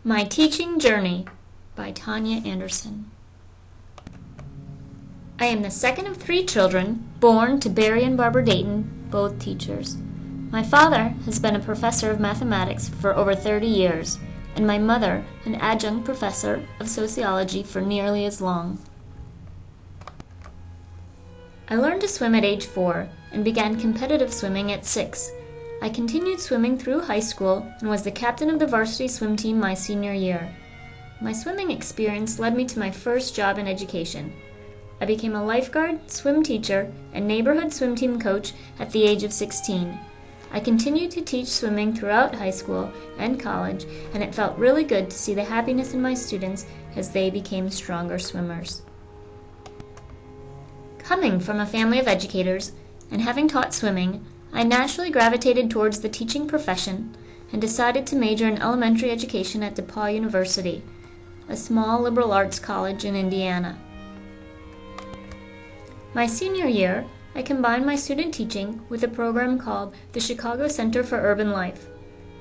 My Teaching Journey by Tanya Anderson. I am the second of 3 children born to Barry and Barbara Dayton, both teachers. My father has been a professor of mathematics for over 30 years, and my mother an adjunct professor of sociology for nearly as long. I learned to swim at age 4 and began competitive swimming at 6. I continued swimming through high school and was the captain of the varsity swim team my senior year. My swimming experience led me to my first job in education. I became a lifeguard, swim teacher, and neighborhood swim team coach at the age of 16. I continued to teach swimming throughout high school and college, and it felt really good to see the happiness in my students as they became stronger swimmers. Coming from a family of educators and having taught swimming, I naturally gravitated towards the teaching profession and decided to major in elementary education at DePauw University, a small liberal arts college in Indiana. My senior year, I combined my student teaching with a program called the Chicago Center for Urban Life.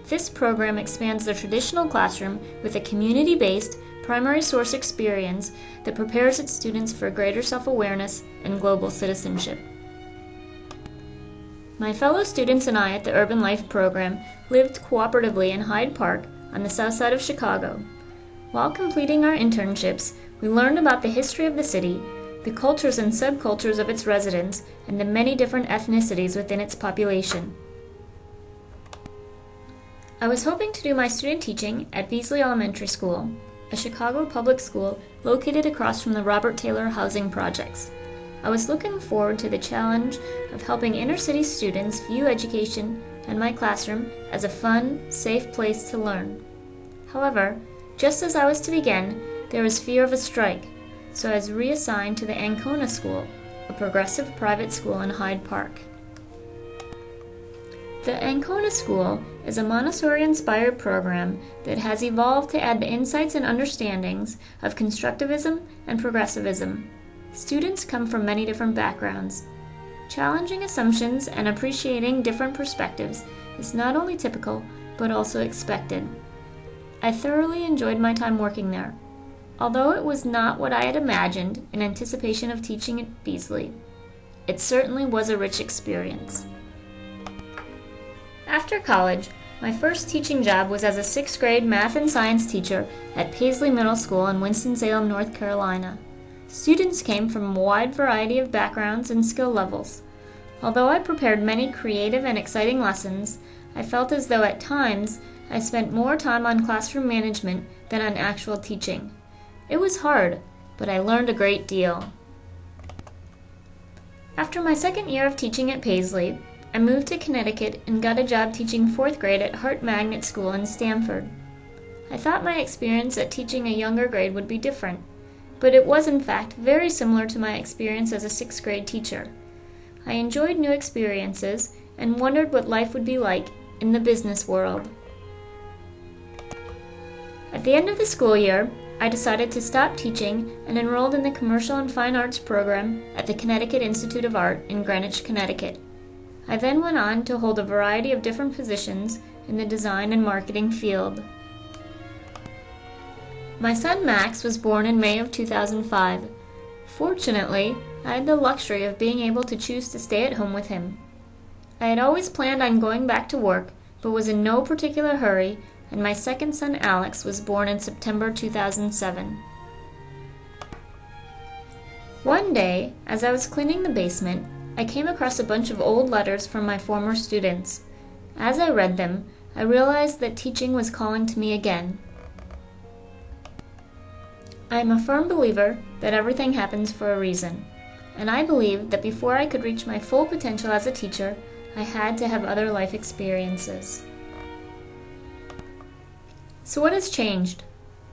This program expands the traditional classroom with a community-based, primary source experience that prepares its students for greater self-awareness and global citizenship. My fellow students and I at the Urban Life program lived cooperatively in Hyde Park on the south side of Chicago. While completing our internships, we learned about the history of the city, the cultures and subcultures of its residents, and the many different ethnicities within its population. I was hoping to do my student teaching at Beasley Elementary School, a Chicago public school located across from the Robert Taylor housing projects. I was looking forward to the challenge of helping inner-city students view education and my classroom as a fun, safe place to learn. However, just as I was to begin, there was fear of a strike, so I was reassigned to the Ancona School, a progressive private school in Hyde Park. The Ancona School is a Montessori-inspired program that has evolved to add the insights and understandings of constructivism and progressivism. Students come from many different backgrounds. Challenging assumptions and appreciating different perspectives is not only typical, but also expected. I thoroughly enjoyed my time working there. Although it was not what I had imagined in anticipation of teaching at Beasley, it certainly was a rich experience. After college, my first teaching job was as a 6th grade math and science teacher at Paisley Middle School in Winston-Salem, North Carolina. Students came from a wide variety of backgrounds and skill levels. Although I prepared many creative and exciting lessons, I felt as though at times I spent more time on classroom management than on actual teaching. It was hard, but I learned a great deal. After my second year of teaching at Paisley, I moved to Connecticut and got a job teaching 4th grade at Hart Magnet School in Stamford. I thought my experience at teaching a younger grade would be different, but it was in fact very similar to my experience as a 6th grade teacher. I enjoyed new experiences and wondered what life would be like in the business world. At the end of the school year, I decided to stop teaching and enrolled in the Commercial and Fine Arts program at the Connecticut Institute of Art in Greenwich, Connecticut. I then went on to hold a variety of different positions in the design and marketing field. My son Max was born in May of 2005. Fortunately, I had the luxury of being able to choose to stay at home with him. I had always planned on going back to work, but was in no particular hurry, and my second son Alex was born in September 2007. One day, as I was cleaning the basement, I came across a bunch of old letters from my former students. As I read them, I realized that teaching was calling to me again. I am a firm believer that everything happens for a reason, and I believe that before I could reach my full potential as a teacher, I had to have other life experiences. So what has changed?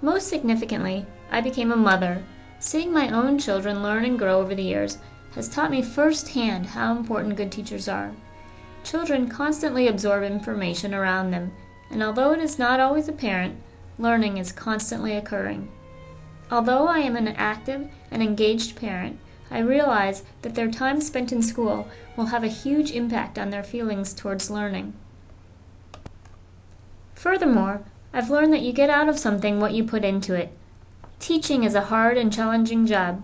Most significantly, I became a mother. Seeing my own children learn and grow over the years has taught me firsthand how important good teachers are. Children constantly absorb information around them, and although it is not always apparent, learning is constantly occurring. Although I am an active and engaged parent, I realize that their time spent in school will have a huge impact on their feelings towards learning. Furthermore, I've learned that you get out of something what you put into it. Teaching is a hard and challenging job,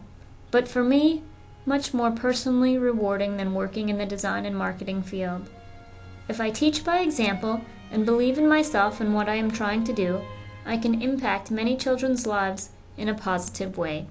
but for me, much more personally rewarding than working in the design and marketing field. If I teach by example and believe in myself and what I am trying to do, I can impact many children's lives in a positive way.